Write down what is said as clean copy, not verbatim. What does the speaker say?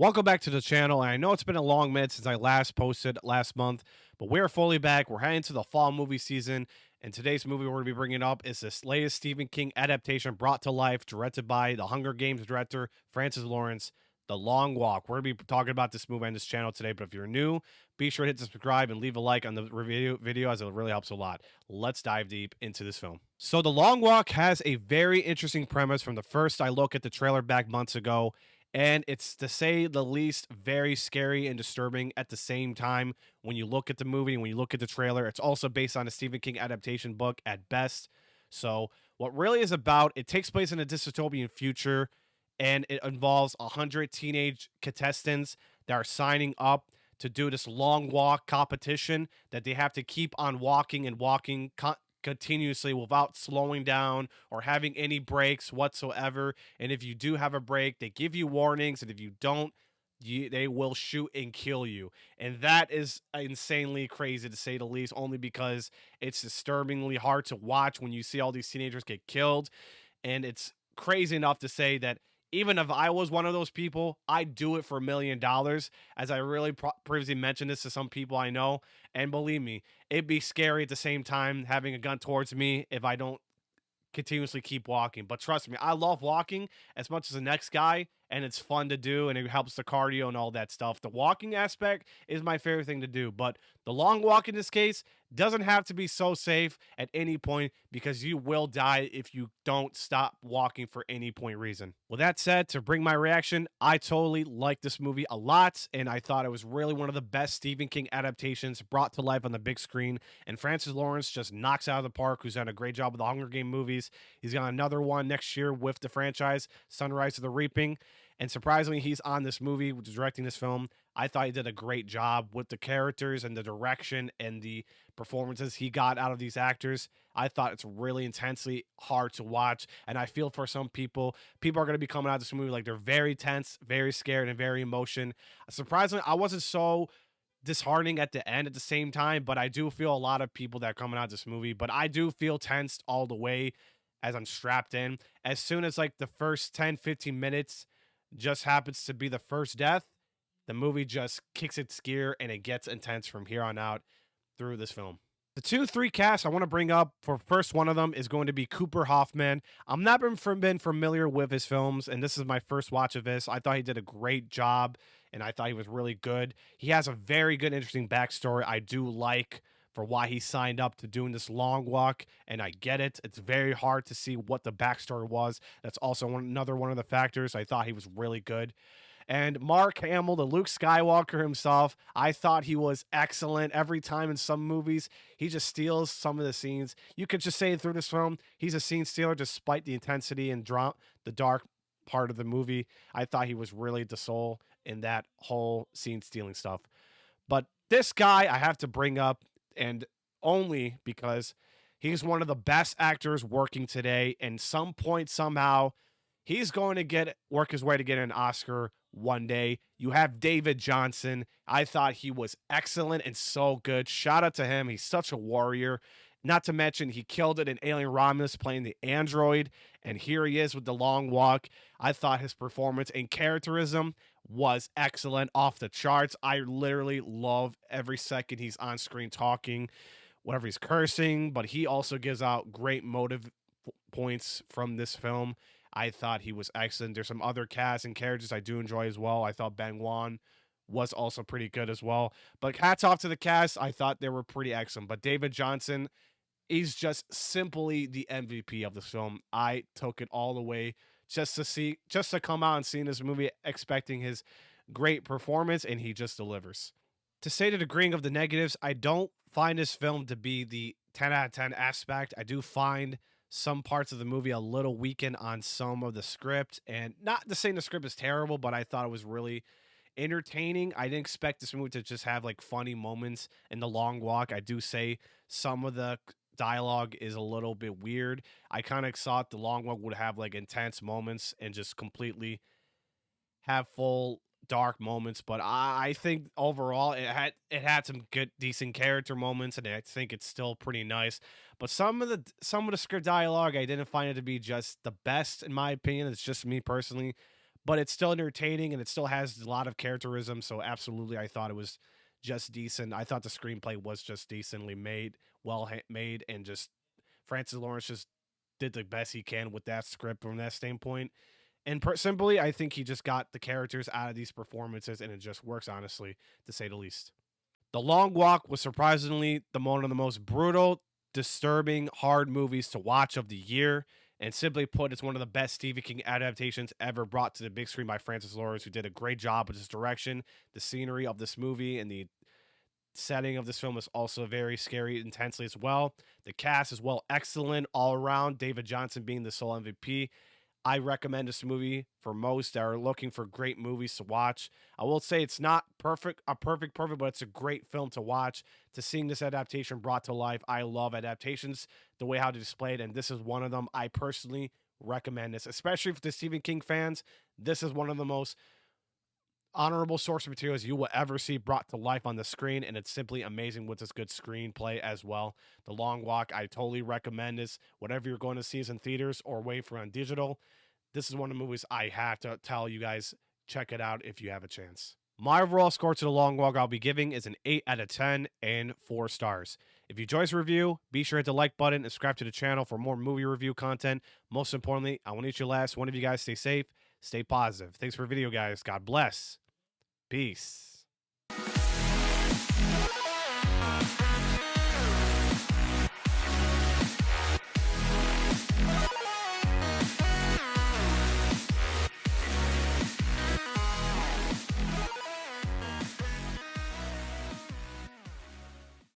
Welcome back to the channel. And I know it's been a long minute since I last posted last month, but we're fully back. We're heading to the fall movie season. And today's movie we're going to be bringing up is this latest Stephen King adaptation brought to life, directed by the Hunger Games director, Francis Lawrence, The Long Walk. We're going to be talking about this movie on this channel today, but if you're new, be sure to hit subscribe and leave a like on the review video as it really helps a lot. Let's dive deep into this film. So The Long Walk has a very interesting premise from the first I look at the trailer back months ago, and it's, to say the least, very scary and disturbing at the same time. When you look at the movie and when you look at the trailer, it's also based on a Stephen King adaptation book at best. So what really is about, it takes place in a dystopian future, and it involves 100 teenage contestants that are signing up to do this long walk competition that they have to keep on walking and walking continuously without slowing down or having any breaks whatsoever. And if you do have a break, they give you warnings, and if you don't, they will shoot and kill you. And that is insanely crazy, to say the least, only because it's disturbingly hard to watch when you see all these teenagers get killed. And it's crazy enough to say that even if I was one of those people, I'd do it for $1 million. As I really previously mentioned this to some people I know. And believe me, it'd be scary at the same time having a gun towards me if I don't continuously keep walking. But trust me, I love walking as much as the next guy, and it's fun to do, and it helps the cardio and all that stuff. The walking aspect is my favorite thing to do, but the long walk in this case doesn't have to be so safe at any point, because you will die if you don't stop walking for any point reason. With that said, to bring my reaction, I totally like this movie a lot, and I thought it was really one of the best Stephen King adaptations brought to life on the big screen. And Francis Lawrence just knocks out of the park, who's done a great job with the Hunger Game movies. He's got another one next year with the franchise, Sunrise of the Reaping. And surprisingly, he's on this movie, directing this film. I thought he did a great job with the characters and the direction and the performances he got out of these actors. I thought it's really intensely hard to watch. And I feel for some people, people are going to be coming out of this movie like they're very tense, very scared, and very emotion. Surprisingly, I wasn't so disheartening at the end at the same time, but I do feel a lot of people that are coming out of this movie. But I do feel tensed all the way as I'm strapped in. As soon as like the first 10, 15 minutes just happens to be the first death, the movie just kicks its gear and it gets intense from here on out through this film. The 2, 3 casts I want to bring up, for first one of them is going to be Cooper Hoffman. I'm not been familiar with his films, and this is my first watch of this. I thought he did a great job, and I thought he was really good. He has a very good, interesting backstory I do like for why he signed up to doing this long walk, and I get it. It's very hard to see what the backstory was. That's also another one of the factors. I thought he was really good. And Mark Hamill, the Luke Skywalker himself, I thought he was excellent. Every time in some movies, he just steals some of the scenes. You could just say through this film, he's a scene stealer despite the intensity and the dark part of the movie. I thought he was really the soul in that whole scene stealing stuff. But this guy I have to bring up, and only because he's one of the best actors working today, and some point somehow he's going to work his way to get an Oscar one day. You have David Johnson. I thought he was excellent and so good. Shout out to him. He's such a warrior. Not to mention, he killed it in Alien Romulus playing the android. And here he is with The Long Walk. I thought his performance and characterism was excellent, off the charts. I literally love every second he's on screen talking, whatever he's cursing, but he also gives out great motive points from this film. I thought he was excellent. There's some other casts and characters I do enjoy as well. I thought Bang Wan was also pretty good as well. But hats off to the cast. I thought they were pretty excellent. But David Johnson, he's just simply the MVP of this film. I took it all the way just to come out and see this movie expecting his great performance, and he just delivers. To say the degree of the negatives, I don't find this film to be the 10 out of 10 aspect. I do find some parts of the movie a little weakened on some of the script, and not to say the script is terrible, but I thought it was really entertaining. I didn't expect this movie to just have like funny moments in The Long Walk. I do say some of the dialogue is a little bit weird. I kind of thought The Long Walk would have like intense moments and just completely have full dark moments, but I think overall it had some good decent character moments, and I think it's still pretty nice. But some of the script dialogue, I didn't find it to be just the best in my opinion. It's just me personally. but it's still entertaining and it still has a lot of characterism. So absolutely, I thought it was just decent. I thought the screenplay was just decently made, made, and just Francis Lawrence just did the best he can with that script from that standpoint. And simply, I think he just got the characters out of these performances, and it just works, honestly, to say the least. The Long Walk was surprisingly one of the most brutal, disturbing, hard movies to watch of the year. And simply put, it's one of the best Stephen King adaptations ever brought to the big screen by Francis Lawrence, who did a great job with his direction. The scenery of this movie and the setting of this film is also very scary intensely as well. The cast is excellent all around. David Johnson being the sole MVP. I recommend this movie for most that are looking for great movies to watch. I will say it's not perfect, but it's a great film to watch. To seeing this adaptation brought to life, I love adaptations, the way how to display it, and this is one of them. I personally recommend this, especially for the Stephen King fans. This is one of the most honorable source materials you will ever see brought to life on the screen, and it's simply amazing with this good screenplay as well. The Long Walk, I totally recommend this. Whatever you're going to see is in theaters or wait for on digital. This is one of the movies I have to tell you guys, check it out if you have a chance. My overall score to The Long Walk I'll be giving is an 8 out of 10 and 4 stars. If you enjoy this review, be sure to hit the like button and subscribe to the channel for more movie review content. Most importantly, I want each of you last one of you guys stay safe, stay positive. Thanks for the video, guys. God bless. Peace.